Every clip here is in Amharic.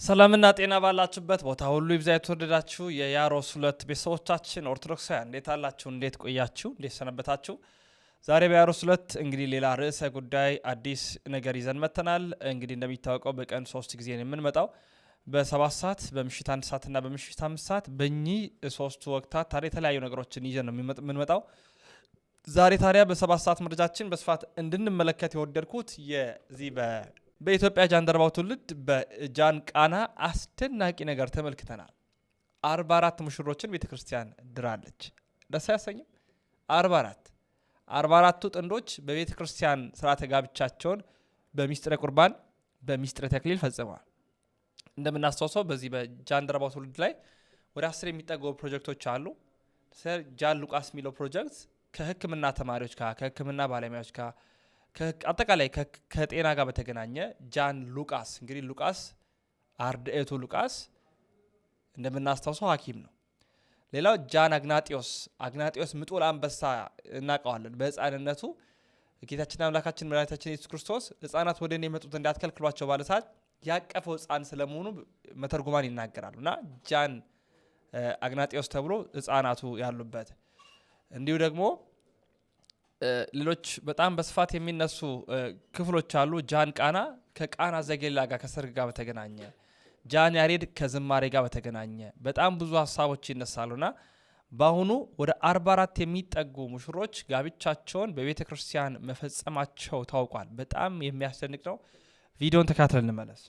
ሰላምና ጤና ባላችሁበት ቦታ ሁሉ ይብዛ የተወደዳችሁ የያሮስ ሁለት ቤተሰቦቻችን ኦርቶዶክሳውያን እንዴት አላችሁ? እንዴት ቆያችሁ? እንዴት ሰነበታችሁ? ዛሬ በያሮስ ሁለት እንግዲህ ሌላ ርዕሰ ጉዳይ አዲስ ነገር ይዘን መተናል። እንግዲህ እንደሚታወቀው በቀን 3 ጊዜ ነው የምንመጣው፣ በ7 ሰዓት፣ በምሽት 1 ሰዓት እና በምሽት 5 ሰዓት። በእኚህ ሶስቱ ወቅታት ታዲያ የተለያዩ ነገሮችን ይዘን ነው የምንመጣው። ዛሬ ታዲያ በ7 ሰዓት መረጃችን በስፋት እንድንመለከት የወደድኩት የዚህ በኢትዮጵያ ጃንደረባው ትውልድ በጃን ቃና አስደናቂ ነገር ተመልክተናል። 44 ሙሽሮችን ቤተክርስቲያን ድራለች። ደስ ያሰኝም። 44ቱ ጥንዶች በቤተክርስቲያን ስርዓተ ጋብቻቸውን በሚስጥረ ቁርባን በሚስጥረ ተክሊል ፈጽመዋል። እንደምናስታውሰው በዚህ በጃንደረባው ትውልድ ላይ ወደ 10 የሚጠጉ ፕሮጀክቶች አሉ። ጃን ሉቃስ የሚለው ፕሮጀክት ከሕክምና ተማሪዎች ጋር ከሕክምና ባለሙያዎች ጋር አጠቃላይ ከጤና ጋር በተገናኘ ጃን ሉቃስ እንግዲህ ሉቃስ አርድኤቱ ሉቃስ እንደምናስታውሰው ሐኪም ነው። ሌላው ጃን አግናጢዮስ ምጡል አንበሳ እናውቀዋለን። በህፃንነቱ ጌታችን አምላካችን መድኃኒታችን ኢየሱስ ክርስቶስ ህፃናት ወደ እኔ የመጡት እንዳትከልክሏቸው ባለ ሰዓት ያቀፈው ህፃን ስለመሆኑ መተርጉማን ይናገራሉና ጃን አግናጢዮስ ተብሎ ህፃናቱ ያሉበት። እንዲሁ ደግሞ ሌሎች በጣም በስፋት የሚነሱ ክፍሎች አሉ። ጃን ቃና ከቃና ዘገሊላ ጋር ከሰርግ ጋር በተገናኘ፣ ጃን ያሬድ ከዝማሬ ጋር በተገናኘ በጣም ብዙ ሀሳቦች ይነሳሉና በአሁኑ ወደ 44 የሚጠጉ ሙሽሮች ጋብቻቸውን በቤተ ክርስቲያን መፈጸማቸው ታውቋል። በጣም የሚያስደንቅ ነው። ቪዲዮን ተከታትለን እንመለስ።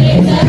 Amen.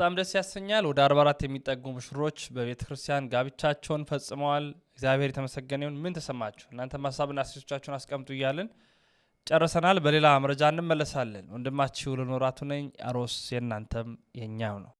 በጣም ደስ ያሰኛል። ወደ 44 የሚጠጉ ሙሽሮች በቤተክርስቲያን ጋብቻቸውን ፈጽመዋል። እግዚአብሔር የተመሰገነ ይሁን። ምን ተሰማችሁ? እናንተ ሐሳብና አስተያየቶቻችሁን አስቀምጡ እያልን ጨርሰናል። በሌላ መረጃ እንመለሳለን። ወንድማችሁ ለኖራቱ ነኝ። አሮስ የእናንተም የኛው ነው።